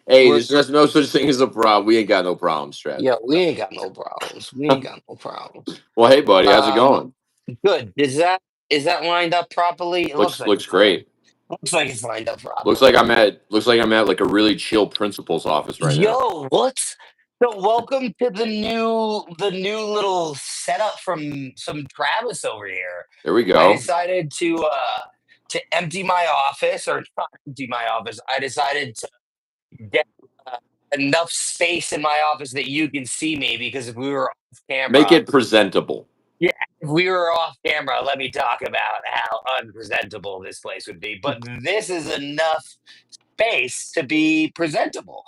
Hey, We're, there's just no such thing as a problem. We ain't got no problems, Strat. yeah, we ain't got no problems. We ain't got no problems. Well, hey, buddy, how's it Um, going? Good. Is that lined up properly? It looks Looks like looks it's lined. great. Looks like it's lined up Looks like properly. I'm at like a really chill principal's office right now. Yo, what? So welcome to the new little setup from some Travis over here. There we I go. decided to empty my office, or not empty my office. I decided to get uh, enough space in my office that you can see me, because if we were off Make camera, it presentable. yeah, if we were off camera, let me talk about how unpresentable this place would be. But this is enough space to be presentable.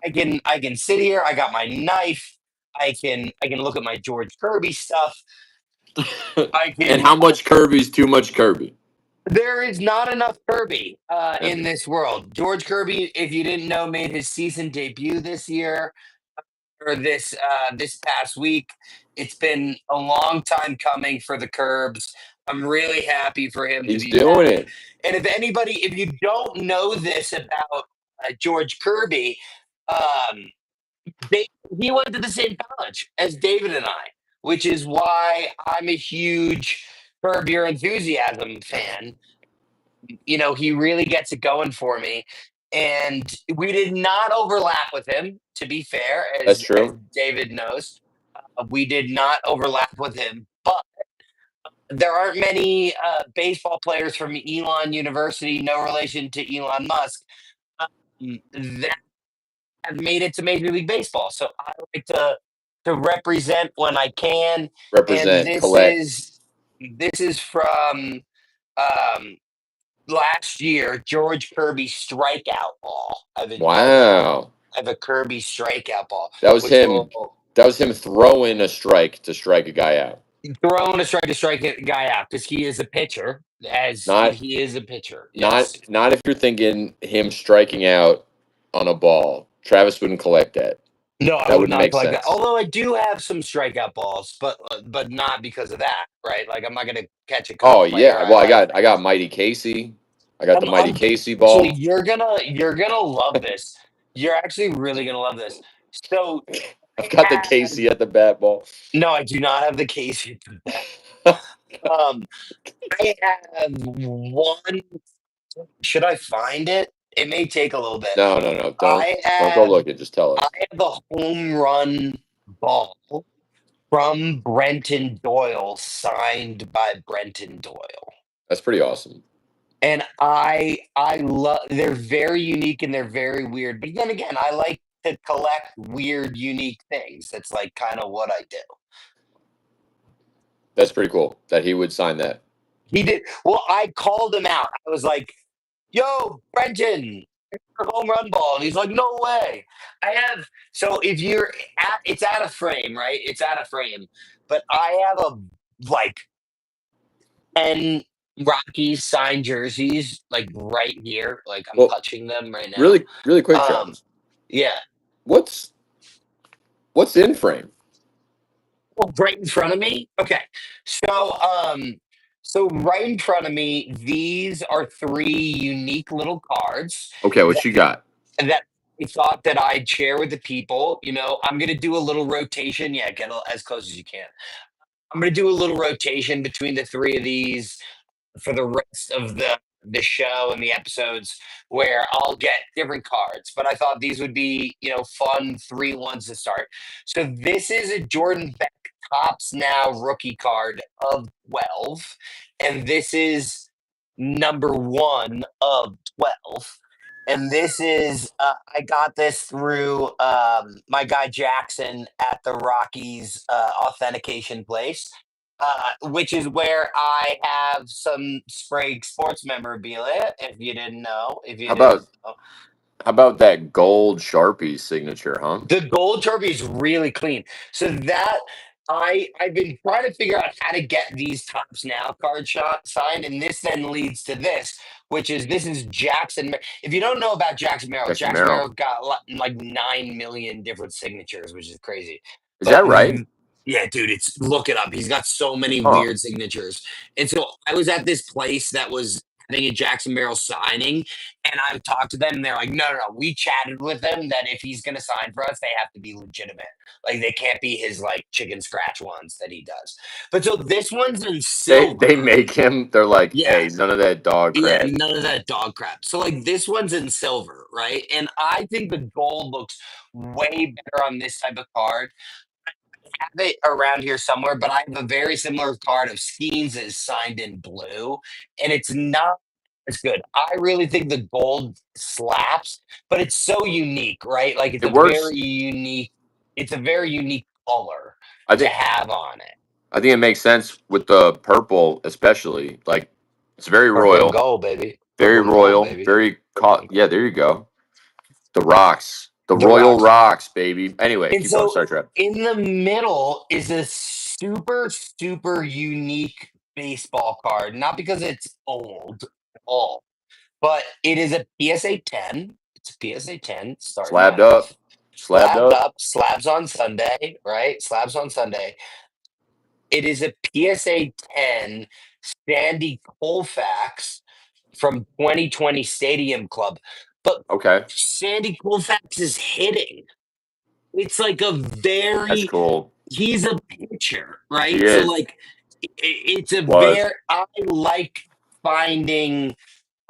I can sit here. I got my knife. I can look at my George Kirby stuff. I And can. how much Kirby is too much Kirby? There is not enough Kirby Yeah. in this world. George Kirby, if you didn't know, made his season debut this year, or this past week. It's been a long time coming for the Curbs. I'm really happy for him to He's be doing back. it. And if you don't know this about George Kirby, um, they, he went to the same college as David and I, which is why I'm a huge Curb Your Enthusiasm fan. He really gets it going for me. And we did not overlap with him, to be fair, That's as true. David knows. We did not overlap with him, but there aren't many baseball players from Elon University, no relation to Elon Musk, that have made it to Major League Baseball. So I like to represent when I can, and Represent, collect. this is from um, last year. George Kirby strikeout ball. Wow. I have a Kirby strikeout ball, That was which him. will That was him throwing a strike to strike a guy out. throw a strike to strike a guy out, because he is a pitcher. As Not he is a pitcher, not yes. not if you're thinking him striking out on a ball. Travis wouldn't collect that. No, I That would wouldn't not make like that. sense. Although I do have some strikeout balls, but not because of that, right? Like, I'm not going to catch a Oh player yeah. I Well, I like. got I got Mighty Casey. I got the Mighty I'm Casey actually, ball. you're gonna love this. You're actually really gonna love this. So I've I got the have Casey at the bat ball. no, I do not have the case. Um, I have one. Should I find it? It may take a little bit. No, no, no. Don't I don't go have looking. Just tell I us. have a home run ball from Brenton Doyle, signed by Brenton Doyle. That's pretty awesome. And I love, they're very unique and they're very weird. But then again, I like to collect weird, unique things. That's like kind of what I do. That's pretty cool that he would sign that. He did well, I called him out. I was like, "Yo, Brenton, your home run ball." And he's like, "No way." I have so if you're it's out of frame, right? It's out of frame. But I have a like 10 Rockies signed jerseys, like right here. Like, I'm Well, touching them right now. really, really quick, Um, Travis. yeah. What's what's in frame? Oh, right in front of me? Okay. So, so right in front of me, these are three unique little cards Okay, what that you got? that I thought that I'd share with the people. I'm gonna do a little rotation. Yeah, as close as you can. I'm gonna do a little rotation between the three of these for the rest of the show and the episodes, where I'll get different cards. But I thought these would be, fun three ones to start. So this is a Jordan Beck Tops Now rookie card of 12, and this is number one of 12. And this is I got this through my guy Jackson at the Rockies authentication place, which is where I have some Sprague Sports Memorabilia. If you didn't know, if you How didn't about know. how about that gold Sharpie signature, huh? The gold Turkey is really clean. So that I've been trying to figure out how to get these Tops Now card shot signed, and this then leads to this, which is this is Jackson. If you don't know about Jackson Jackson Merrill. Merrill got like 9 million different signatures, which is crazy. Is But that right? yeah, dude, it's look it up. He's got so many Huh. weird signatures, and so I was at this place that was having a Jackson Merrill signing, and I've talked to them, and they're like, no. We chatted with them that if he's going to sign for us, they have to be legitimate. Like they can't be his like chicken scratch ones that he does. But so this one's in silver. They make him. They're like, Yeah. hey, none of that dog Yeah, crap. none of that dog crap. So like this one's in silver, right? And I think the gold looks way better on this type of card. I have it around here somewhere, but I have a very similar card of Skeens that is signed in blue, and it's not as good. I really think the gold slaps, but it's so unique, right? Like It works. it's a very unique color I to think. have on it. I think it makes sense with the purple, especially. Like, it's very Purple and royal, gold, baby. very Purple and gold, royal, baby. very Purple and Yeah, gold. there you go. The rocks, the The royal rocks. rocks, baby. Anyway, And keep going. so Sorry, Trap. in the middle is a super unique baseball card, not because it's old at all, but it is a PSA 10. It's a PSA 10 starting Slabbed that up, off. slabbed Slabbed up. up, slabs on Sunday, right? Slabs on Sunday. It is a PSA 10 Sandy Koufax from 2020 Stadium Club. But Okay, Sandy Koufax is hitting. It's like a that's very cool. he's a pitcher, He right? So is. like it's a Was. very I like finding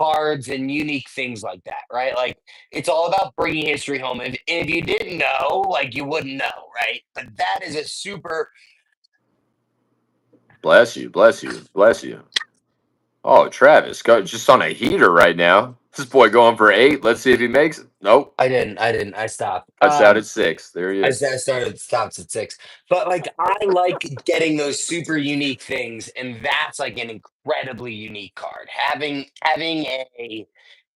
cards and unique things like that, right? Like it's all about bringing history home. If you didn't know, like you wouldn't know, right? But that is a super. Bless you, bless you, bless you. Oh, Travis, go just on a heater right now. This boy going for 8. Let's see if he makes it. Nope. I stopped. Cuts out at 6. There he is. I started stops at 6. But like I like getting those super unique things, and that's like an incredibly unique card. Having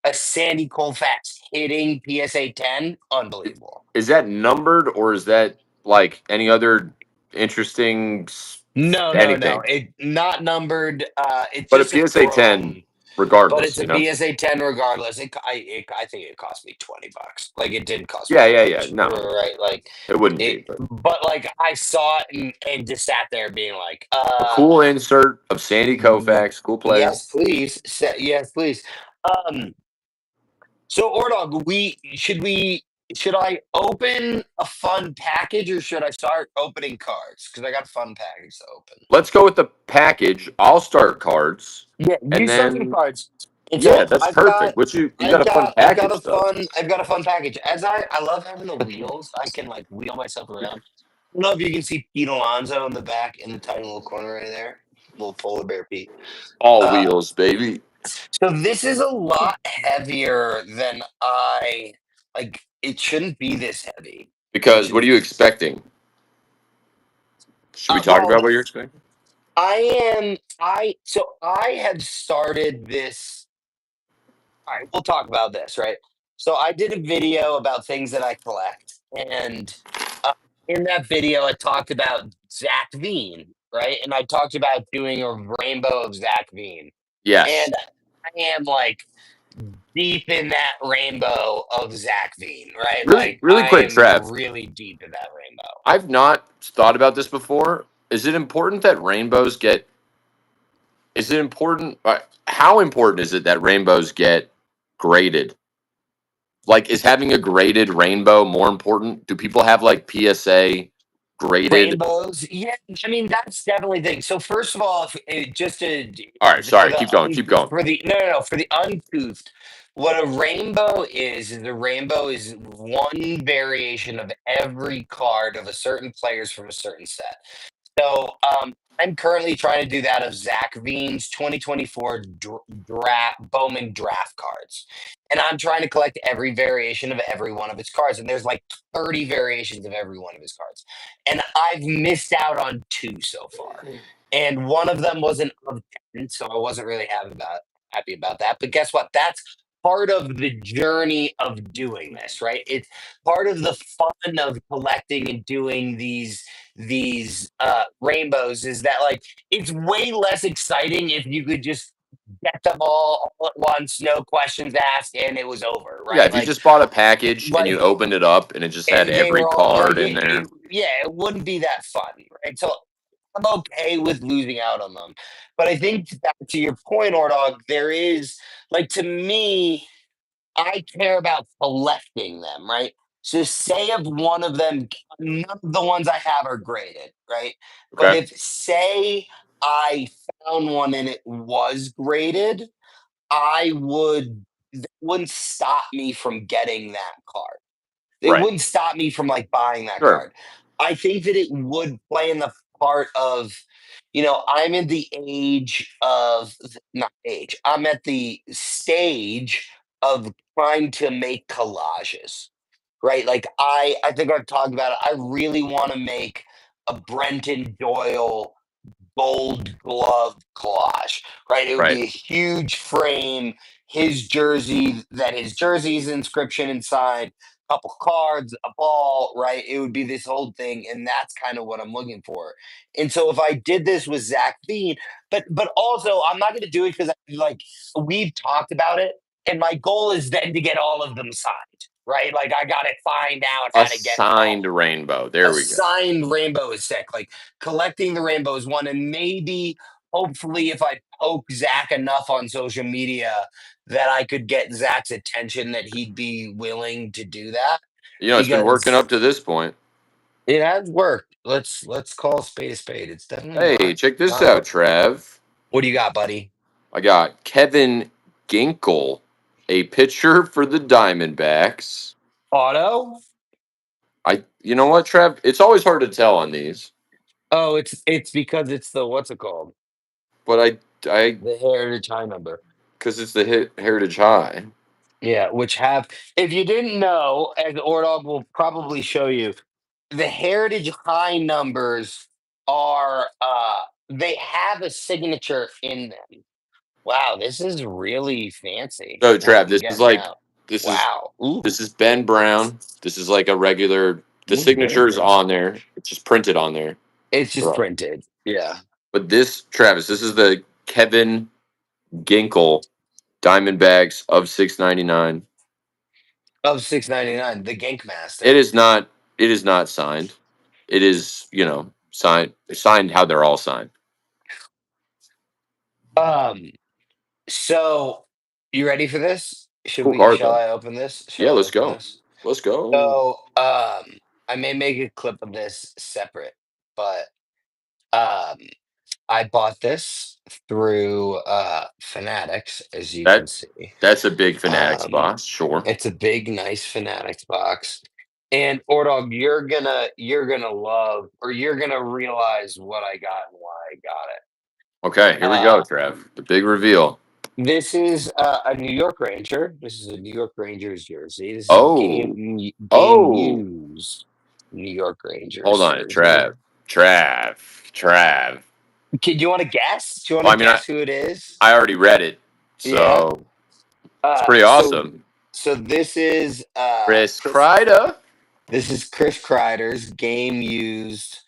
a Sandy Koufax hitting PSA 10, unbelievable. Is that numbered or is that like any other interesting No. anything? It not numbered. It's But a just a PSA 10 chrome, but regardless, it's a you know? PSA 10 regardless. I think it cost me $20. Like it didn't cost me Yeah, that yeah. much, No, right? Like it wouldn't it, be. But but like I saw it and just sat there being like, a cool insert of Sandy Koufax, cool player. yes, please. Yes, please. Um, so Ordog, should I open a fun package or should I start opening cards? Because I got a fun package to open. Let's go with the package. I'll start cards. Yeah, And you start some then, cards. And yeah, so that's perfect. You got a fun package, though. I've got a fun package. I love having the wheels. I can like wheel myself around. I don't know if you can see Pete Alonso in the back in the tiny little corner right there. Little polar bear Pete. All Uh, wheels, baby. so this is a lot heavier than I like. It shouldn't be this heavy. Because what are you expecting? Should we talk Well, about what you're expecting? I have started this. All right, we'll talk about this, right? So I did a video about things that I collect, and uh, in that video, I talked about Zach Veen, right? And I talked about doing a rainbow of Zach Veen, Yes. and I am like deep in that rainbow of Zach Veen, right? Really, Like really I quick, am Trev. really deep in that rainbow. I've not thought about this before. Is it important that rainbows get? Is it important? How important is it that rainbows get graded? Like, is having a graded rainbow more important? Do people have like PSA graded? Rainbows, yeah. I mean, that's definitely the thing. So first of all, just to All right, for sorry. the Keep going. Keep going. for the no for the uncouthed, what a rainbow is a rainbow is one variation of every card of a certain players from a certain set. So I'm currently trying to do that of Zach Veen's 2024 draft Bowman draft cards. And I'm trying to collect every variation of every one of his cards. And there's like 30 variations of every one of his cards. And I've missed out on 2 so far. And one of them wasn't of 10, so I wasn't really happy about that. But guess what? That's part of the journey of doing this, right? It's part of the fun of collecting and doing these rainbows is that like it's way less exciting if you could just get them all at once, no questions asked, and it was over, Yeah, right? if you just bought a package and you Like opened it up and it just had they every were all like card in there. yeah, it wouldn't be that fun, right? So I'm okay with losing out on them. But I think back to your point, Ordog, there is like to me, I care about collecting them, right? So say if one of them, none of the ones I have are graded, right? But Okay. if say I found one and it was graded, I would that wouldn't stop me from getting that card. It Right. wouldn't stop me from like buying that Sure. card. I think that it would play in the part of, I'm in the age of not age. I'm at the stage of trying to make collages. Right? Like I think I've talked about it. I really want to make a Brenton Doyle Gold Glove collage, right? It would Right. be a huge frame, his jersey's inscription inside, a couple cards, a ball, right? It would be this whole thing, and that's kind of what I'm looking for. And so if I did this with Zach Bean, but also I'm not going to do it because like we've talked about it, and my goal is then to get all of them signed, right? Like I got to find out A how to get all signed rainbow. a There we go. signed rainbow is sick. Like collecting the rainbow is one, and maybe hopefully if I poke Zach enough on social media that I could get Zach's attention that he'd be willing to do that It's been working because up to this point. it has worked. Let's call a spade a spade. It's definitely Hey, check this not out, work. Trav. What do you got, buddy? I got Kevin Ginkel, a pitcher for the Diamondbacks. Auto? You know what, Trav? It's always hard to tell on these, Oh, it's because it's the what's it called? but I, The heritage high number. because it's the Heritage High. Yeah, which have if you didn't know, as Ordog will probably show you, the heritage high numbers are they have a signature in them. Wow, this is really fancy So, what Trav, I'm getting out. this is Wow. Ooh. this is Ben Brown. This is like a regular. The Ooh, very signature's fancy. on there. It's just printed on there. It's just Right. printed. Yeah. But this, Travis, this is the Kevin Ginkel Diamondbacks of 699. Of 699, the Gank Master. It is not. It is not signed. It is, signed how they're all signed. Um, so you ready for this? Cool card Shall though. I open this? Yeah, Shall I let's open go. this? Let's go. So I may make a clip of this separate, but um I bought this through Fanatics, as you can That see. that's a big Fanatics Um box, sure. it's a big, nice Fanatics box. And Ordog, you're gonna love or you're gonna realize what I got and why I got it. Okay, here we go, Trev. The big reveal. This is a New York Ranger. This is a New York Rangers jersey. This is a Oh, game oh. used New York Hold Rangers on, jersey. Trav. Do you want to guess? Do you want Well, to I mean, guess who it is? I already read it, Yeah. so it's pretty So awesome. this is Chris Kreider. this is Chris Kreider's game used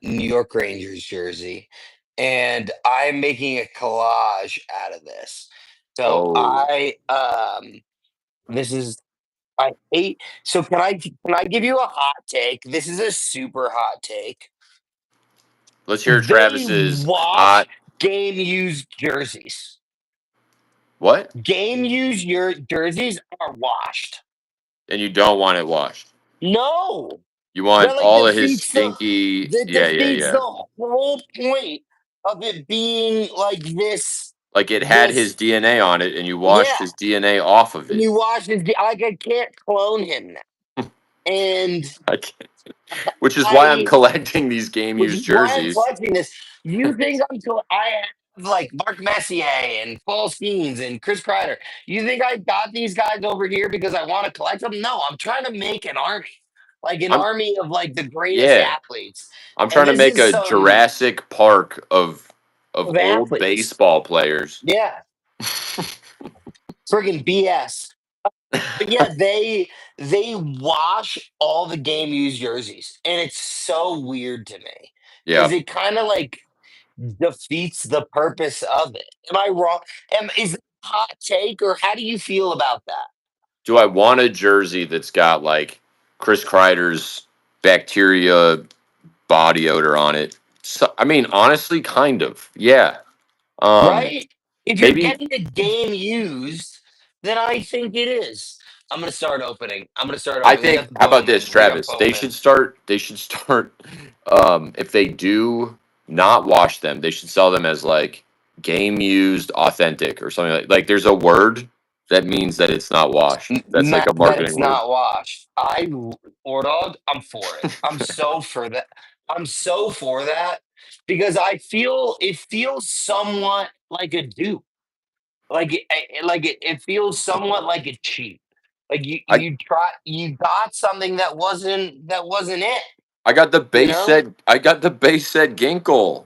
New York Rangers jersey, and I'm making a collage out of this. So Oh, this is I hate. So can I give you a hot take? This is a super hot take. let's hear They Travis's wash hot. game used jerseys. What? Game used your jerseys are washed. And you don't want it washed. No, You want that like all of his defeats the stinky. that Yeah, yeah, defeats yeah. the whole point of it being like this. Like it had his This DNA on it, and you washed yeah. his DNA off of And it. you watch this. Like I can't clone him now, and I can't- Which is why I'm I collecting these game which used is why I'm jerseys. collecting this. You think I have like Mark Messier and Paul Skeens and Chris Kreider. You think I got these guys over here because I want to collect them? No, I'm trying to make an army, like an I'm army of like the greatest yeah. athletes. I'm And trying to this make is a some Jurassic Park of of old athletes. baseball players. Yeah, friggin' BS. But yeah, they wash all the game used jerseys, and it's so weird to me because Yeah. it kind of like defeats the purpose of it. Am I wrong? Is it a hot take, or how do you feel about that? Do I want a jersey that's got like Chris Kreider's bacteria body odor on it So, I mean, honestly, kind of. Yeah. Um, right? If you're maybe getting a game used, then I think it is. I'm gonna start opening. I'm gonna start I opening. We think. got the How about Bowman. this, We got Travis? They Bowman. should start. They should start. If they do not wash them, they should sell them as like game used, authentic, or something like. Like, there's a word that means that it's not washed. That's like a That it's marketing word. not washed. Or dog. I'm for it. I'm so for that. I'm so for that because I feel it feels somewhat like a dupe. It feels somewhat like a cheat. Like I you got something that wasn't it. I got the You base know? set. I got the base set Ginkle.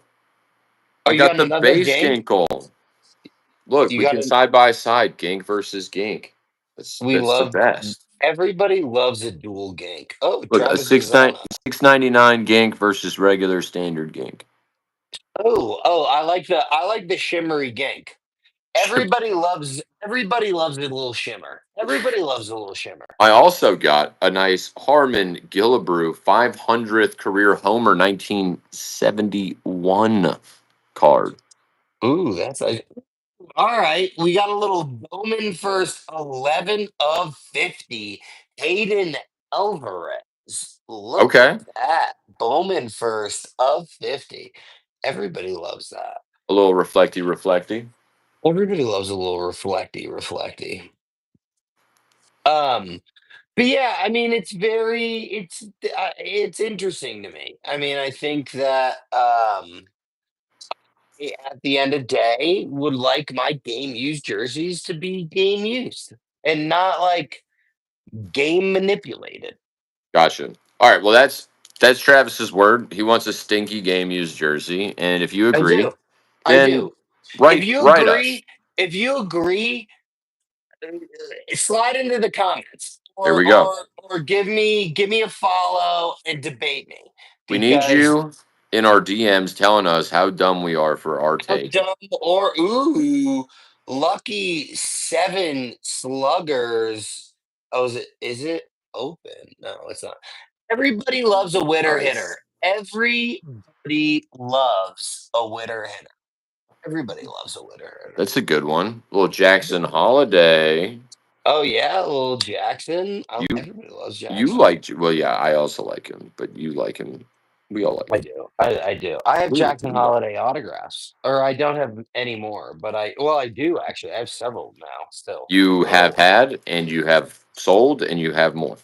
Oh, I you got got the another base gank. Ginkle. Look, You we got can an. side by side Gink versus Gink. We That's the love. best. Everybody loves a dual gank. Oh, Look, a Travis is on. 6.99 Gink versus regular standard Gink. Oh, I like the shimmery gank. Everybody loves a little shimmer. Everybody loves a little shimmer. I also got a nice Harmon Gillibrew 500th career homer 1971 card. Ooh, that's like all right. We got a little Bowman first 11 of 50. Hayden Alvarez. Look at Okay. that. Bowman first of 50. Everybody loves that. A little reflecty. Everybody loves a little reflecty. Um, but yeah, I mean, it's interesting to me. I mean, I think that at the end of the day, would like my game used jerseys to be game used and not like game manipulated. Gotcha. All right. Well, that's Travis's word. He wants a stinky game used jersey, and if you I agree, do. I then do. If you write us. agree, if you agree, slide into the comments There or we go. or or give me a follow and debate me We need because you in our DMs telling us how dumb we are for our how take. dumb or lucky seven sluggers. Oh, is it open? No, it's not. Everybody loves a winner hitter. Nice. Everybody loves a winner hitter. Everybody loves a winner hitter. That's a good one. Little Jackson Holiday. Oh yeah, little Jackson. You Everybody loves you Jackson. liked well, yeah, I also like him, but you like him. We all like I him. do. I do. I have Jackson We all- Holiday autographs, or I don't have any more, but I do actually. I have several now still. You have So had and you have sold and you have more.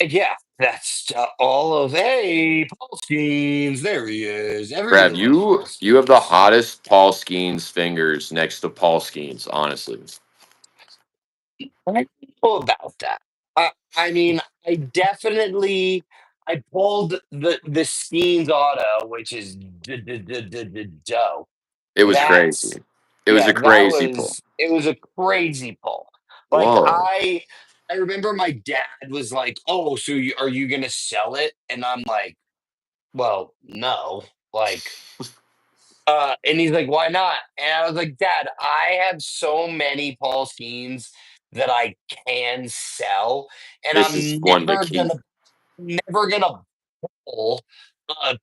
yeah, that's all of Paul Skeens. There he is. Everybody Trav, loves you Paul you have the Skeens. hottest Paul Skeens fingers next to Paul Skeens, honestly. I don't know about that. I mean, I pulled the Skeens auto, which is dope. It was That's crazy. It was a crazy pull. it was a crazy pull. Like Whoa. I remember my dad was like, "Oh, so are you gonna sell it?" And I'm like, "Well, no." Like, and he's like, "Why not?" And I was like, "Dad, I have so many Paul Skeens that I can sell, and This is I'm one to keep. never gonna pull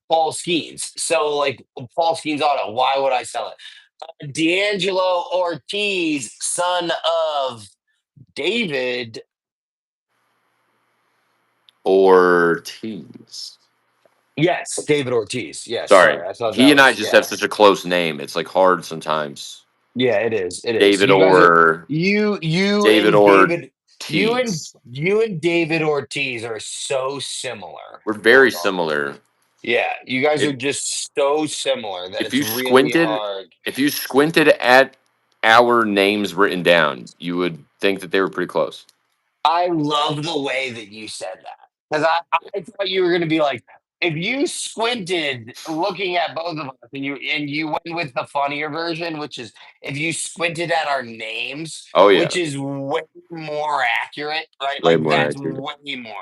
Paul Skeens. So like Paul Skeens auto, why would I sell it? D'Angelo Ortiz, son of David. Ortiz. Yes, David Ortiz. Yes, Sorry. sorry. I thought He that and I was just have yeah. such a close name. It's like hard sometimes. Yeah, it is. It is. David You guys are or you David and David Ortiz. you and David Ortiz are so similar. We're very similar. Yeah, you guys are It, just so similar that if it's you really squinted, hard. if you squinted at our names written down, you would think that they were pretty close. I love the way that you said that because I thought you were going to be like, if you squinted looking at both of us and you went with the funnier version, which is if you squinted at our names, Oh yeah, which is way more accurate, right? way Like more that's accurate. way more.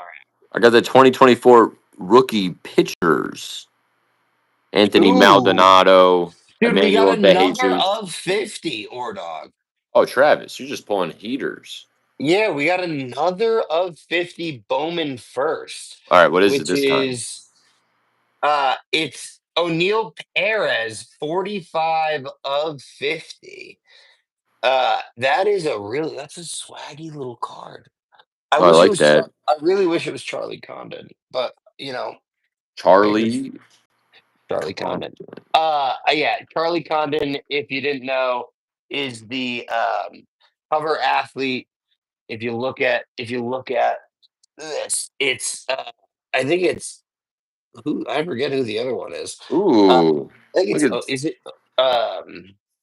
I got the 2024 rookie pitchers: Anthony Ooh, Maldonado, dude, we got Emmanuel another DeJesus. of 50 or dog. Oh, Travis, you're just pulling heaters. Yeah, we got another of 50 Bowman first, All right, what is it which this time? is it's O'Neal Perez, 45 of 50. That's a swaggy little card. I Oh, I wish it like was that. I really wish it was Charlie Condon, but here's Charlie Charlie Condon. Condon. Yeah, Charlie Condon, if you didn't know, is the cover athlete. If you look at this, it's I think it's who I forget who the other one is. Uh, Ooh, I think look it's at is it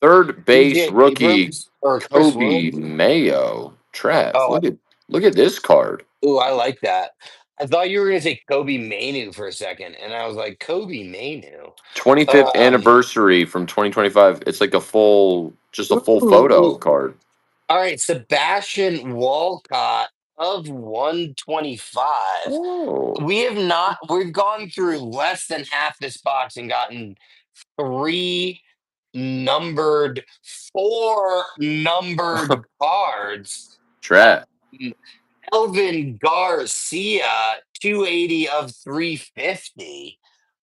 third base DJ rookie Abrams or Chris Kobe Williams? Mayo. Trav, Oh, look at this card. I like that. I thought you were gonna say Kobe Manu for a second, and I was like, Kobe Manu. 25th Um, anniversary from 2025. It's like just a full photo ooh, card. all right, Sebastian Walcott of 125. Oh, We've gone through less than half this box and gotten three numbered, four numbered cards. Trav. Um, Elvin Garcia, 280 of 350.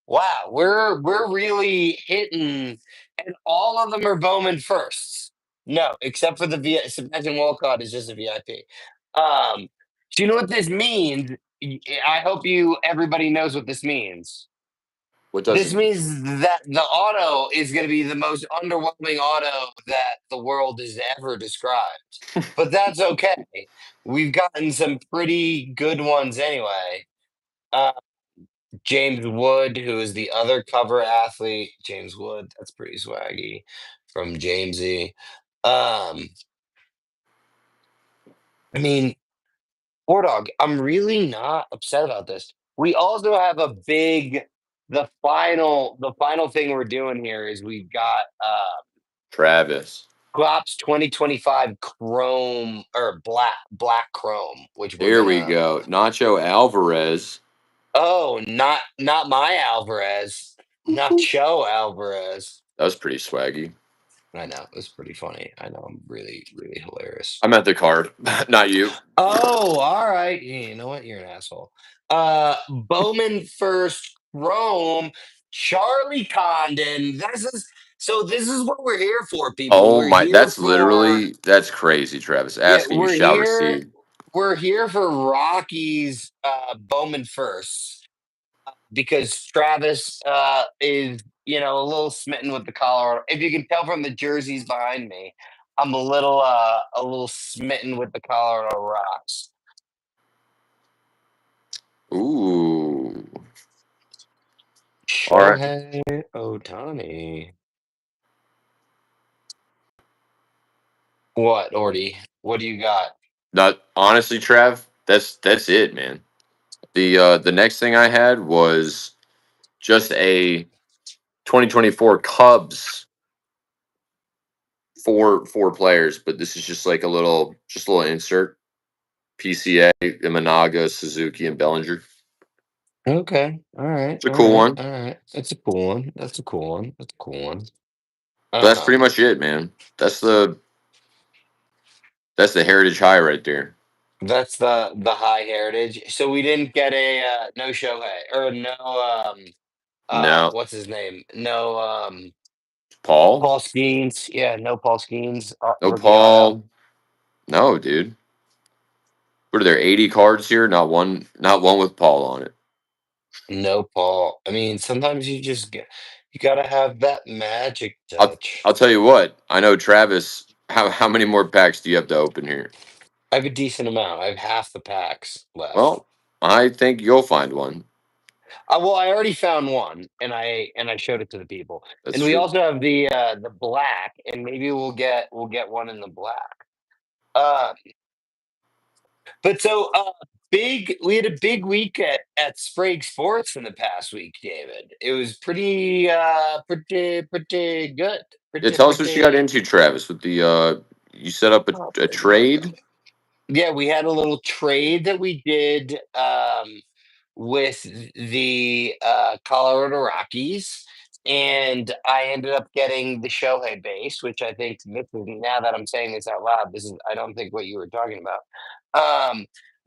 Wow, we're really hitting, and all of them are Bowman firsts. No, except for Sebastian Walcott is just a VIP. Do you know what this means? I hope everybody knows what this means. What does This it mean? means that the auto is going to be the most underwhelming auto that the world has ever described. But that's okay. We've gotten some pretty good ones anyway. Uh, James Wood, who is the other cover athlete. James Wood, that's pretty swaggy from Jamesy. Um, I mean, War Dog, I'm really not upset about this. We also have the final thing we're doing here is we've got Travis. Glops 2025 Chrome or black Chrome, which we're There we gonna. go. Nacho Alvarez. Oh, not my Alvarez, not Joe Alvarez. That was pretty swaggy. I know it's pretty funny. I know I'm really really hilarious. I meant the card, not you. Oh, all right. Yeah, you know what? You're an asshole. Bowman first, Rome, Charlie Condon. This is what we're here for, people. Oh We're my, here for that's crazy, Travis. yeah, Ask and you shall receive. we're here for Rockies Bowman first because Travis is a little smitten with the Colorado. If you can tell from the jerseys behind me, I'm a little smitten with the Colorado Rocks. Ooh. All right. Shohei Ohtani. What, Ordy? What do you got? Not honestly, Trav. That's it, man. The next thing I had was just a 2024 Cubs four players, but this is just like a little insert. PCA, Imanaga, Suzuki, and Bellinger. Okay. All right. It's a All cool right. one. All right. That's a cool one. That's a cool one. That's a cool one. But that's pretty Um, much it, man. That's the heritage high right there. that's the high heritage. So we didn't get a no Shohei or no No, what's his name? No Paul. Paul Skeens. Yeah, no Paul Skeens. No Rookie auto. Paul. No, dude. What are there? 80 cards here. Not one with Paul on it. No Paul. I mean, sometimes you gotta have that magic I'll touch. I'll tell you what. I know Travis. How many more packs do you have to open here? I have a decent amount. I have half the packs left. Well, I think you'll find one. Well, I already found one, and I showed it to the people. That's And we true. also have the black, and maybe we'll get one in the black. Uh, but so big. We had a big week at Sprague Sports in the past week, David. It was pretty good. Yeah, Pretty tell us what you got pretty. into, Travis. With the you set up Oh, a pretty darn good. trade. Yeah, we had a little trade that we did with the Colorado Rockies, and I ended up getting the Shohei base, which I think now that I'm saying this out loud, this is I don't think what you were talking about.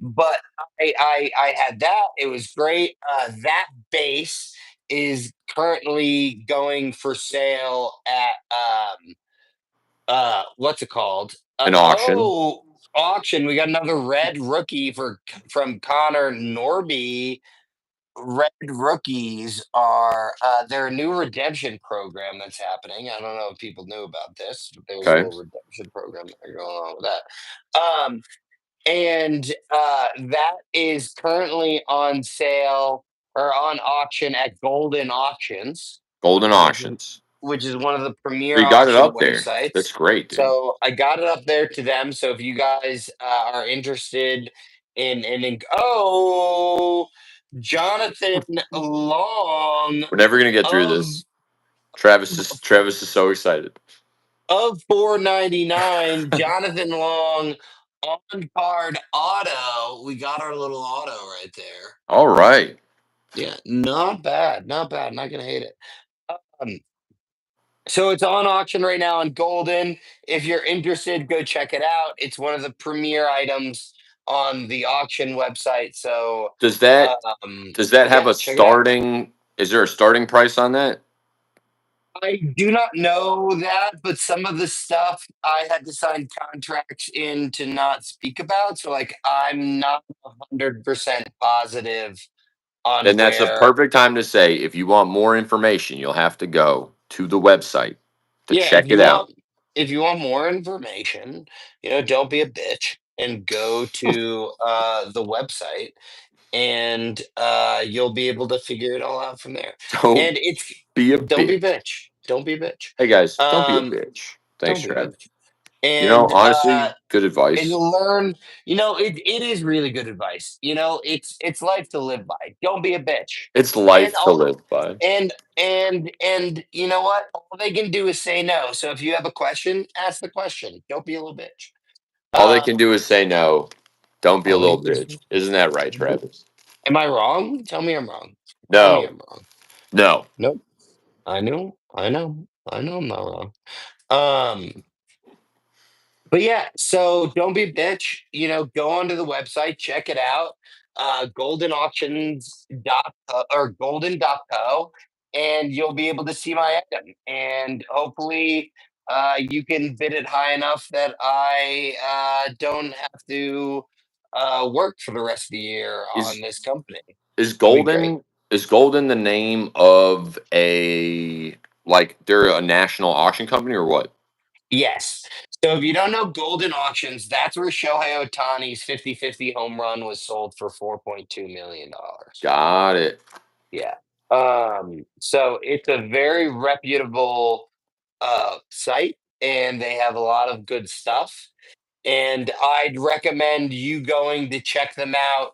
But I had that. It was great. That base is currently going for sale at what's it called? An auction. Oh, auction. We got another red rookie from Connor Norby. Red rookies are they're a new redemption program that's happening. I don't know if people knew about this, but there's a Okay. little redemption program that going on with that. And that is currently on sale or on auction at Golden Auctions, Golden which is auctions. which is one of the So premier you got it auction up there. websites. That's great, dude. So I got it up there to them. So if you guys are interested oh, Jonathan Long We're never gonna get through of this. Travis is so excited. of 499, Jonathan Long on card auto. We got our little auto right there. All right. Yeah, not bad, not bad. Not gonna hate it. Um, so it's on auction right now on Golden. If you're interested, go check it out. It's one of the premier items on the auction website. So Does that have yeah, a check it out. starting? Is there a starting price on that? I do not know that, but some of the stuff I had to sign contracts in to not speak about. So, like, I'm not 100% positive on Then that's a where. perfect time to say if you want more information, you'll have to go to the website to Yeah, check it out. if you want more information, don't be a bitch and go to the website, and you'll be able to figure it all out from there. Don't And it's be a don't be bitch. bitch, don't be bitch, Hey guys, don't be a um, bitch. Thanks, don't be Trav. bitch. And Honestly, good and advice. you'll learn, it is really good advice. It's life to live by. Don't be a bitch. It's And life to all live by. and you know what? All they can do is say no. So if you have a question, ask the question. Don't be a little bitch. All they Uh can do is say no. Don't be a all they little can do is bitch. Isn't that right, Travis? am I wrong? Tell me I'm wrong. Tell me No. I'm wrong. No. Nope. I know I'm not wrong. Um But yeah, so don't be a bitch. Go onto the website, check it out. Golden auctions dot or golden.co, and you'll be able to see my item. And hopefully, you can bid it high enough that I don't have to work for the rest of the year on Is this company. is It'll be great. Golden the name of a they're a national auction company or what? Yes. So if you don't know Golden Auctions, that's where Shohei Ohtani's 50-50 home run was sold for $4.2 million. Got it. Yeah. So it's a very reputable site, and they have a lot of good stuff. And I'd recommend you going to check them out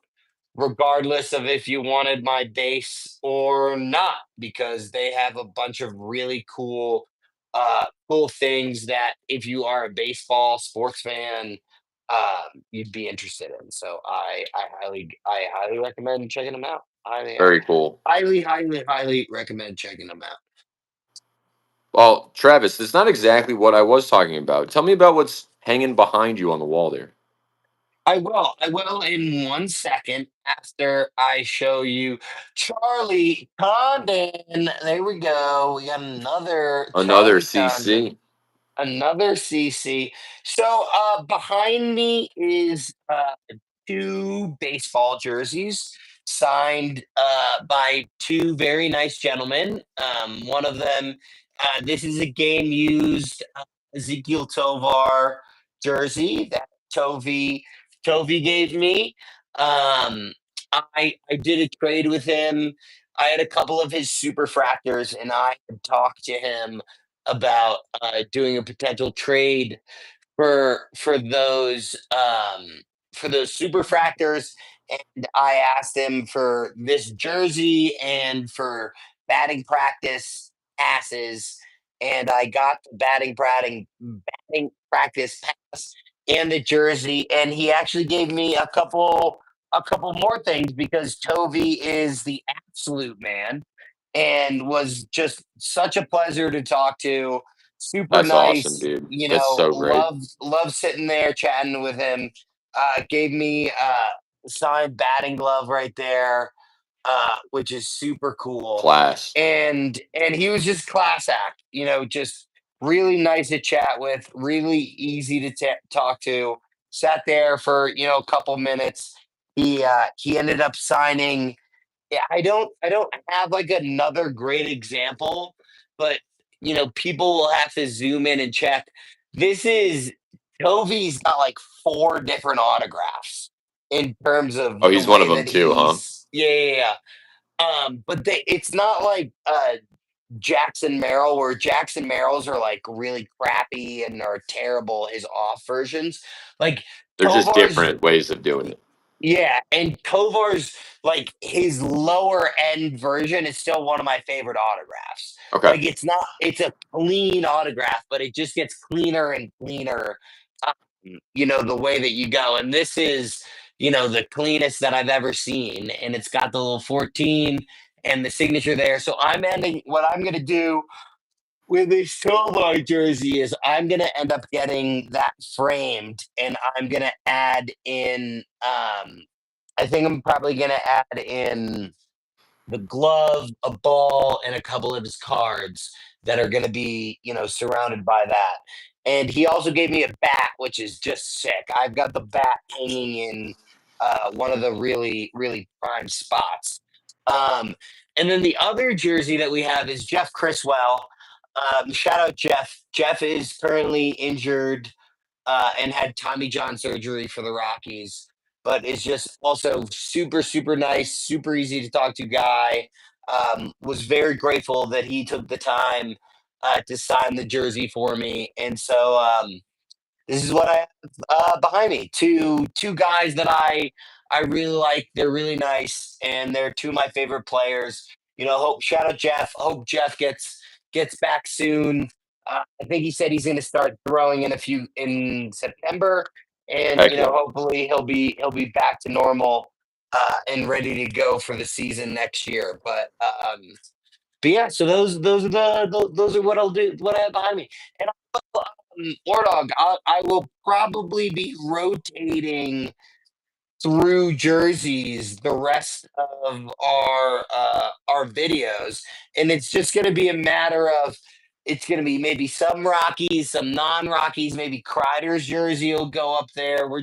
regardless of if you wanted my base or not, because they have a bunch of really cool things that if you are a baseball sports fan, you'd be interested in. So I highly recommend checking them out. Very cool. Highly recommend checking them out. Well, Travis, that's not exactly what I was talking about. Tell me about what's hanging behind you on the wall there. I will in 1 second after I show you Charlie Condon. There we go. We got another Another Charlie Condon, CC. another CC. So behind me is two baseball jerseys signed by two very nice gentlemen. One of them, this is a game used Ezekiel Tovar jersey that Tovi gave me. Um, I did a trade with him. I had a couple of his superfractors, and I had talked to him about doing a potential trade for those superfractors, and I asked him for this jersey and for batting practice passes, and I got the batting practice pass and the jersey, and he actually gave me a couple more things because Tovi is the absolute man and was just such a pleasure to talk to. Super That's awesome, nice, dude. That's so great. love sitting there chatting with him. Gave me a signed batting glove right there. which is super cool. Class. And he was just class act, just really nice to chat with, really easy to talk to. Sat there for a couple minutes. He ended up signing. Yeah, I don't have like another great example, but people will have to zoom in and check. This is Tovy's got like four different autographs in terms of Oh, the he's one of way them that too, huh? he's yeah. But it's not like Jackson Merrill, where Jackson Merrills are like really crappy and are terrible, his off versions. Like They're just Tovar's different ways of doing it. yeah, and Tovar's like his lower end version is still one of my favorite autographs. Okay. Like it's a clean autograph, but it just gets cleaner and cleaner. The way that you go. And this is, the cleanest that I've ever seen. And it's got the little 14 and the signature there. So what I'm gonna do with this Tovar jersey is I'm gonna end up getting that framed, and I'm gonna add in I think I'm probably gonna add in the glove, a ball, and a couple of his cards that are going to be, surrounded by that. And he also gave me a bat, which is just sick. I've got the bat hanging in one of the really, really prime spots. Um, and then the other jersey that we have is Jeff Criswell. Shout out Jeff. Jeff is currently injured and had Tommy John surgery for the Rockies, but is just also super, super nice, super easy to talk to guy. Was very grateful that he took the time to sign the jersey for me. And so this is what I have behind me. Two guys that I really like. They're really nice, and they're two of my favorite players. Hope shout out Jeff. Hope Jeff gets back soon. I think he said he's going to start throwing in September, and Heck yeah. hopefully he'll be back to normal and ready to go for the season next year. But yeah, so those are what I'll do. What I have behind me, and Ordog, I will probably be rotating through jerseys the rest of our videos, and it's just going to be a matter of it's going to be maybe some Rockies, some non-Rockies, maybe Kreider's jersey will go up there. We're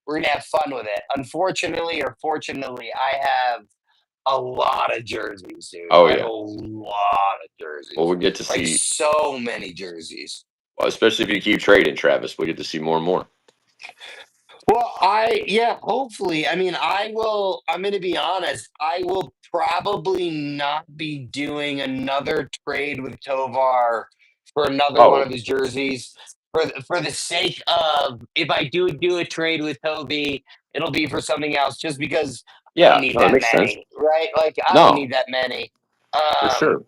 gonna have fun with it. Unfortunately or fortunately, I have a lot of jerseys, dude. Oh I have a yeah. lot of Well, jerseys. we get to Like see, so many jerseys. well, especially if you keep trading, Travis, we get to see more and more. Well, hopefully. I mean, I'm going to be honest. I will probably not be doing another trade with Tovar for another one of Oh his jerseys for the sake of if I do a trade with Toby, it'll be for something else just because I don't yeah, need no, that that makes sense. many, right? Like I don't No, need that many. for sure.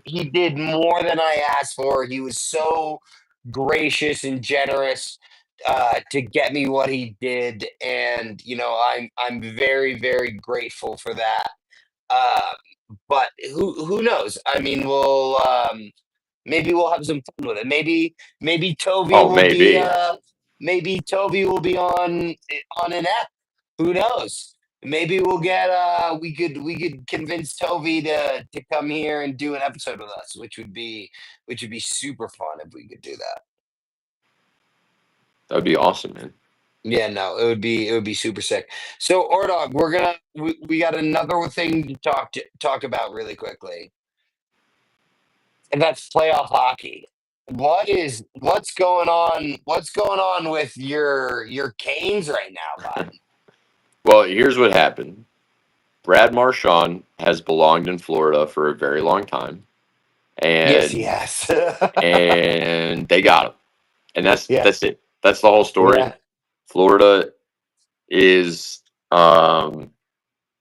He did more than I asked for. He was so gracious and generous to get me what he did, and I'm very very grateful for that. But who knows? I mean, maybe we'll have some fun with it. Maybe Toby Oh, will be maybe. on an app. Who knows? Maybe we could convince Toby to come here and do an episode with us, which would be super fun if we could do that. That would be awesome, man. Yeah, no, it would be super sick. So Ordog, we got another thing to talk about really quickly, and that's playoff hockey. What's going on? What's going on with your Canes right now, bud? Well, here's what happened. Brad Marchand has belonged in Florida for a very long time, Yes, he and has. and they got him, and that's Yeah, that's it. That's the whole story. yeah. Florida is,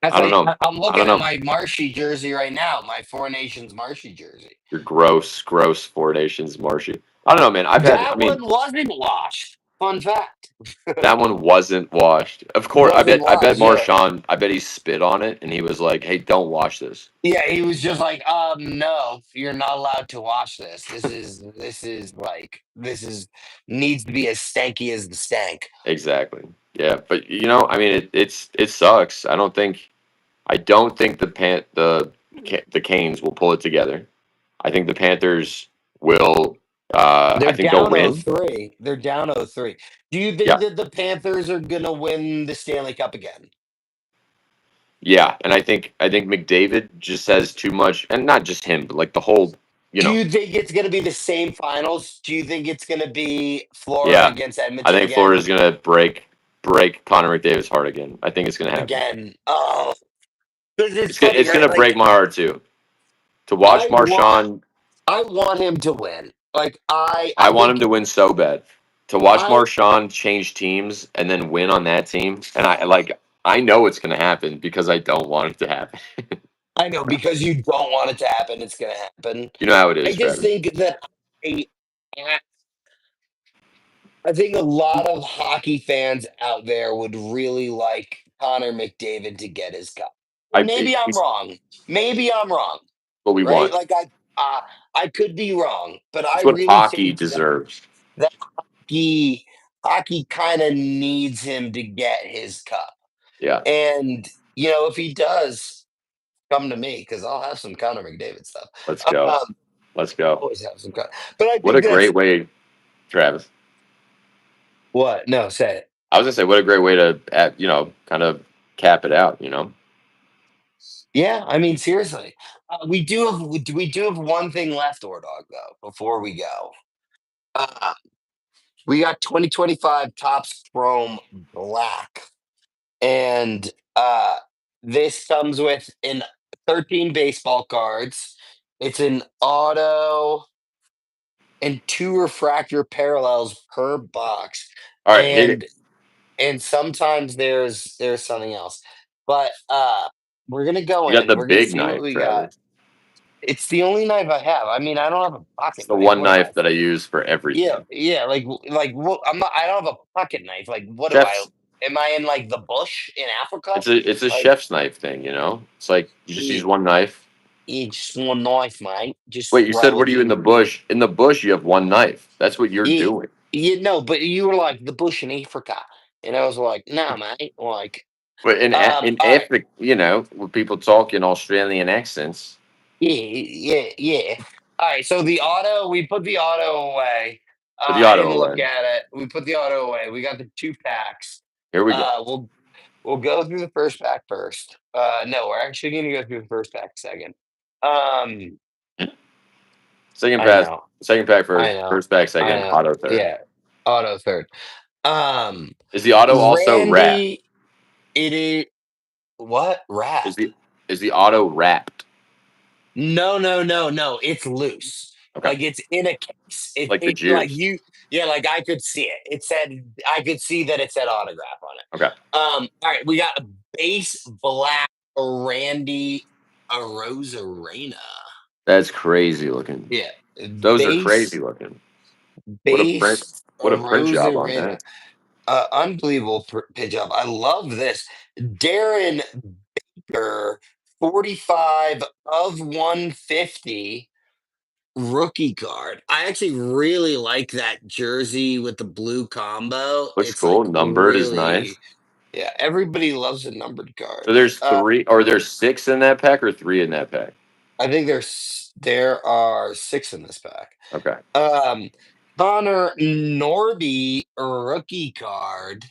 That's I don't like know. I'm I don't looking at know. my Marshy jersey right now, my Four Nations Marshy jersey. You're gross, gross Four Nations Marshy. I don't know, man. I That mean, one wasn't washed. Fun fact. that one wasn't washed. Of course, Wasn't I bet washed. Yeah. Marchand, I bet he spit on it and he was like, "Hey, don't wash this." Yeah, he was just like, no, you're not allowed to watch this. This is needs to be as stanky as the stank. Exactly. Yeah, but I mean, it sucks. I don't think the Canes will pull it together. I think the Panthers will. I They're think they'll down win. 0-3. They're down 0-3. Do you think Yeah, that the Panthers are gonna win the Stanley Cup again? yeah, and I think McDavid just has too much, and not just him, but like the whole. Do you think it's gonna be the same finals? Do you think it's gonna be Florida Yeah, against I Edmonton think again? Florida's gonna break Connor McDavid's heart again. I think it's gonna happen. Again. Oh, because it's It's gonna funny, it's right? gonna break Like my heart too. To watch I want Marchand, I want him to win. Like I I want him think to win so bad. To watch I Marchand change teams and then win on that team, and I know it's gonna happen because I don't want it to happen. I know because you don't want it to happen, it's gonna happen. You know how it I is, just Travis. think that I, I think a lot of hockey fans out there would really like Connor McDavid to get his cup. Maybe I'm He's wrong. Maybe I'm wrong. what we Right? want. Like I could be wrong, but I It's what really hockey think that deserves. that hockey hockey kind of needs him to get his cup. Yeah, And if he does, come to me because I'll have some Connor McDavid stuff. let's go. Um, Let's go. always have some Connor. But I What a think that's great way, Travis. what? No, say it. I was gonna say, what a great way to, kind of cap it out. Yeah, I mean seriously, we do have one thing left, or dog though. Before we go, uh, we got 2025 Topps Chrome Black, and this comes with in 13 baseball cards. It's an auto and two refractor parallels per box, All right, hit it. and sometimes there's something else, but we're gonna go You got in. the We're gonna big see what knife, we got. Travis. It's the only knife I have. I mean, I don't have a It's pocket the knife. one What am I? knife that I use for Yeah, everything. yeah. Like what? I'm not. I don't have a pocket knife. Like what am I? Chef's. Am I in like the bush in Africa? It's a Like chef's knife thing. It's like you just you, use one knife. you just one knife, mate. Just Wait, you said throw what it are you in in. the bush? In the bush, you have one knife. That's what you're Yeah, doing. but you were like the bush in Africa, and I was like, nah, mate. Like, But in all right. Africa, with people talk in Australian accents. Yeah, yeah, yeah. All right. So the auto, we put the auto away. Put the I auto didn't look away. at it. We put the auto away. We got the two packs. Here we go. We'll go through the first pack first. No, we're actually going to go through the first pack second. Second I pass, know, second pack I first, know, first pack I second, know. auto third. Yeah, auto third. Um, Is the auto also wrapped? Randy, it is what Is wrap? the auto wrapped? No, no, no, no. It's loose. Okay, Like it's in a case. It, like the it like juice. you, yeah, like I could see it. It said I could see that it said autograph on it. Okay, All right, we got a base black Randy Arozarena. that's crazy looking. Yeah. Those are crazy Base looking. What a print! base What a print job on Arozarena. that. Unbelievable pitch up. I love this. Darren Baker, 45 of 150. Rookie card. I actually really like that jersey with the blue combo. Looks It's like cool. Numbered is nice. really, yeah, everybody loves a numbered So card. there's three, or there's six in that pack, or three in that pack. I think there are six in this pack. Okay. Um, Connor Norby rookie card.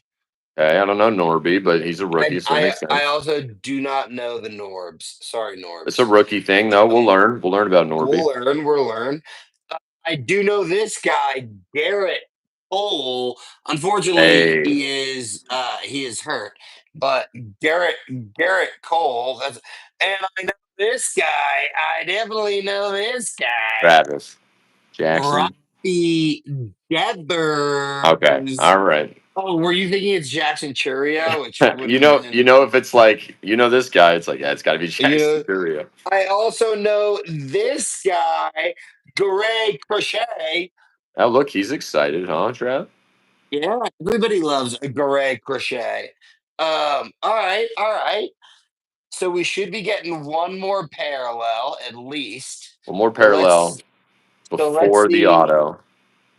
Okay, I don't know Norby, but he's a rookie, so it makes I sense. also do not know the Norbs. Sorry, It's a Norbs. rookie thing, though. We'll Um, learn. We'll learn about Norby. we'll learn. I do know this guy, Garrett Cole. Unfortunately, Hey, he is hurt. But Garrett Cole, and I know this guy. I definitely know this guy. Travis Jackson. Robbie Okay, Devers. all right. Oh, were you thinking it's Jackson Churio, which would you have know, you been, know, if it's like this guy, it's like it's got to be you Jackson know, Furia. I also know this guy, Greg Crochet. Oh, look, he's excited, huh, Trav? Yeah, everybody loves a Greg Crochet. All right, all right. So we should be getting one more parallel at least. One more So parallel let's before the see. auto.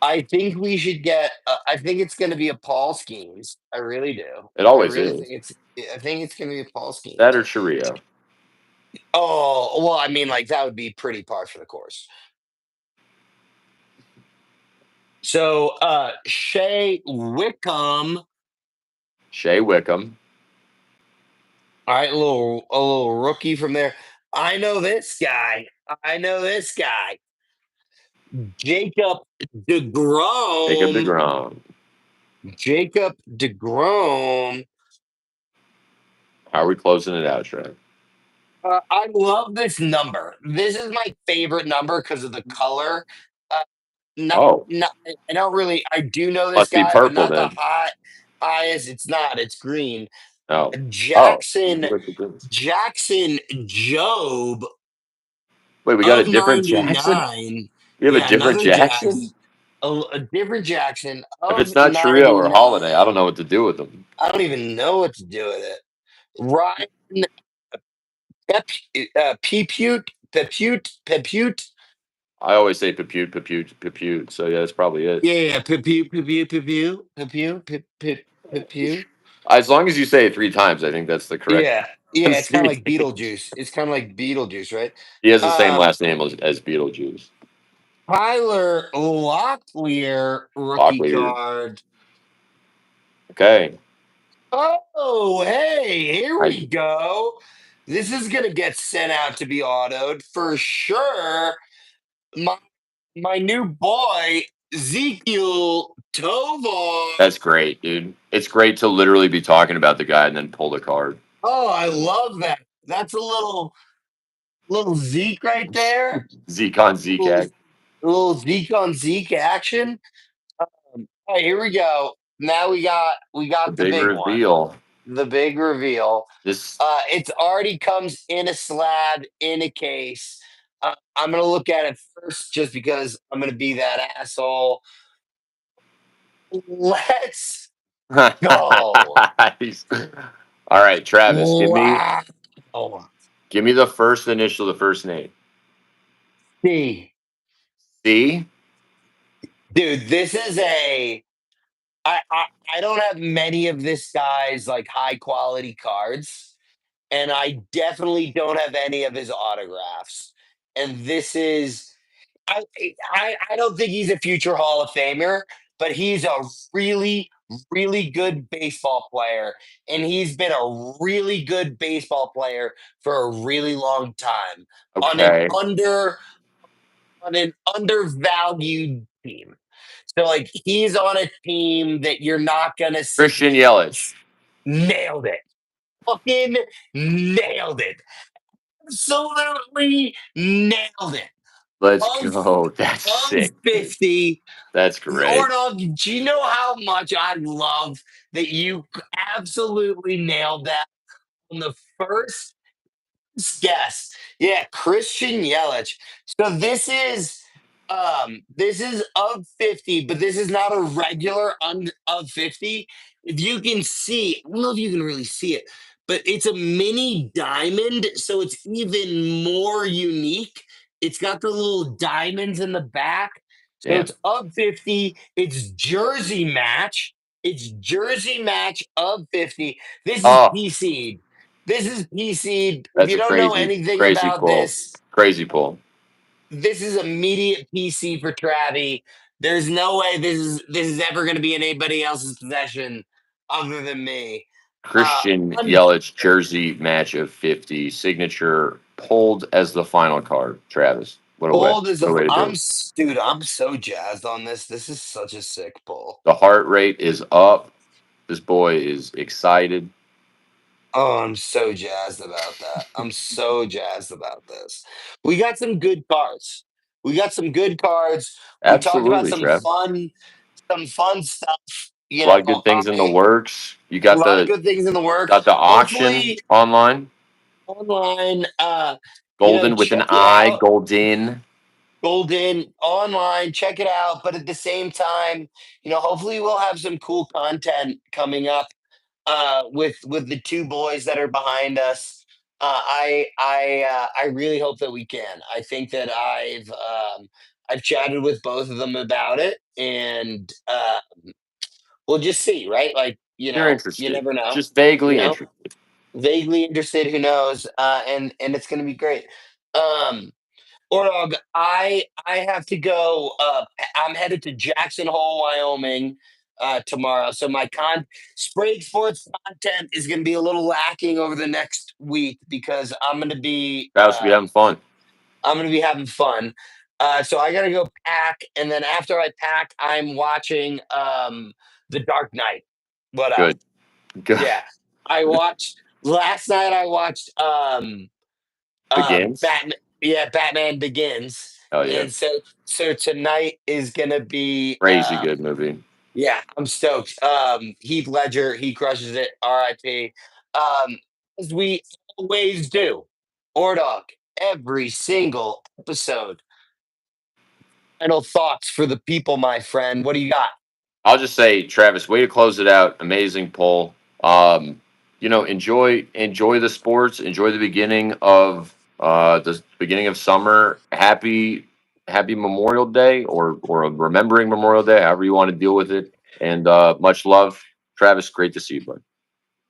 I think we should get. I think it's going to be a Paul Skeens. I really do. It I always really is. think it's. I think it's going to be a Paul That Skeens. or Choreo. Oh well, I mean, like that would be pretty par for the course. So, Shea Wickham. Shea Wickham. All right, a little rookie from there. I know this guy. I know this guy. Jacob Jacob DeGrom. DeGrom. Jacob DeGrom. How are we closing it out, Trey? I love this number. This is my favorite number because of the color. Uh, Oh, not, I don't really. I do know this must be guy, but purple not the then. highest. It's not. It's green. Oh. Oh. Jackson Jackson Job Wait, we got a of different Jackson? 99. We have a Yeah, different another Jackson? Jackson. A different Jackson If it's of not Choreo or 99. Holiday, I don't know what to do with them. I don't even know what to do with it. Ryan Pep, Pepute. I always say Papute, Papute, Papute. So yeah, that's probably it. Yeah, Pepute. As long as you say it 3 times, I think that's the correct Yeah, yeah. It's kind of like pronunciation. Beetlejuice. It's kind of like Beetlejuice, right? He has the same Um, last name as Beetlejuice. Tyler Locklear rookie Locklear. card. Okay. Oh, hey, here I, we go. This is gonna get sent out to be autoed for sure. My my new boy Ezekiel Tovar. that's great, dude. It's great to literally be talking about the guy and then pull the card. Oh, I love that. That's a little Zeke right there. Zeke on Zeke Little, act. little Zeke on Zeke action. All right, here we go. Now we The got the big big one. reveal. The big reveal. This It's already comes in a slab in a case. I'm gonna look at it first, just because I'm gonna be that asshole. Let's go! He's- All right, Travis, Wow! give me the first initial, the first name. See, C. dude, this is a. I don't have many of this guy's like high quality cards, and I definitely don't have any of his autographs. And this is I don't think he's a future Hall of Famer, but he's a really, really good baseball player. And he's been a really good baseball player for a really long time on an Okay. under on an undervalued team. So like he's on a team that you're not gonna see. Christian Yelich. Nailed it. Fucking nailed it. Absolutely nailed it. Let's Of go. That's of sick. 50. That's great. Nordog, do you know how much I love that you absolutely nailed that on the first guess? Yeah, Christian Yelich. So this is of 50, but this is not a regular of 50. If you can see, I don't know if you can really see it, but it's a mini diamond, so it's even more unique. It's got the little diamonds in the back. So Damn. it's of 50. It's jersey match. It's jersey match of 50. This is Oh, PC'd. This is PC'd. If that's you a don't know crazy, anything crazy about pull. this, Crazy pull. this is immediate PC for Travi. There's no way this is ever going to be in anybody else's possession other than me. Christian Un- Yelich jersey match of 50. Signature pulled as the final card. Travis. What a way. Bold as What a way to do it. dude. I'm so jazzed on this. This is such a sick pull. The heart rate is up. This boy is excited. Oh, I'm so jazzed about that. I'm so jazzed about this. We got some good cards. We got some good cards. We talked about Absolutely, Trev. some fun stuff. A lot of good things in the works. You A got lot of the good things in the works. got the auction Hopefully online. online, Golden with an check it I, out. Golden. Golden online, check it out. But at the same time, hopefully we'll have some cool content coming up with the two boys that are behind us. I really hope that we can. I think that I've chatted with both of them about it, and we'll just see, right? Like, You're you interested, never know. just You vaguely know, interested. vaguely interested. Who knows? And it's gonna be great. Um, Orlog, I have to go. I'm headed to Jackson Hole, Wyoming, tomorrow. So my Sprague Sports content is going to be a little lacking over the next week because Guys, we having fun. I'm going to be having fun. So I got to go pack, and then after I pack, I'm watching The Dark Knight. What up? Good, good. Yeah, I watched last night. I watched Begins. Batman, yeah, Batman Begins, Oh yeah, and so tonight is gonna be crazy good movie. yeah, I'm stoked. Heath Ledger, he crushes it. R.I.P. Um, as we always do, Ordog, every single episode. Final thoughts for the people, my friend. What do you got? I'll just say, Travis, way to close it out. Amazing poll. Enjoy the sports. Enjoy the beginning of summer. Happy Memorial Day, or remembering Memorial Day, however you want to deal with it. And much love, Travis. Great to see you, bud.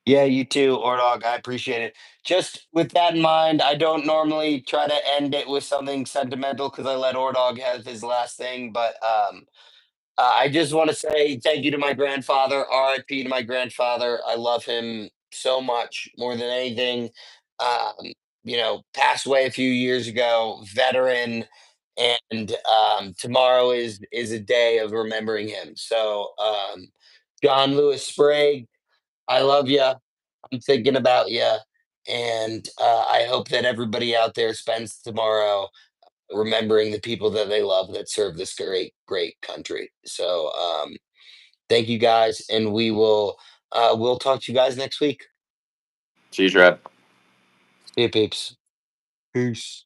Yeah, you too, Ordog. I appreciate it. Just with that in mind, I don't normally try to end it with something sentimental because I let Ordog have his last thing, but I just want to say thank you to my grandfather. RIP to my grandfather. I love him so much more than anything. Um, passed away a few years ago, veteran, and tomorrow is a day of remembering him. So, John Lewis Sprague, I love you. I'm thinking about you, and I hope that everybody out there spends tomorrow remembering the people that they love that serve this great country. So thank you guys, and we'll talk to you guys next week. See you, Trav. See you, peeps. Peace.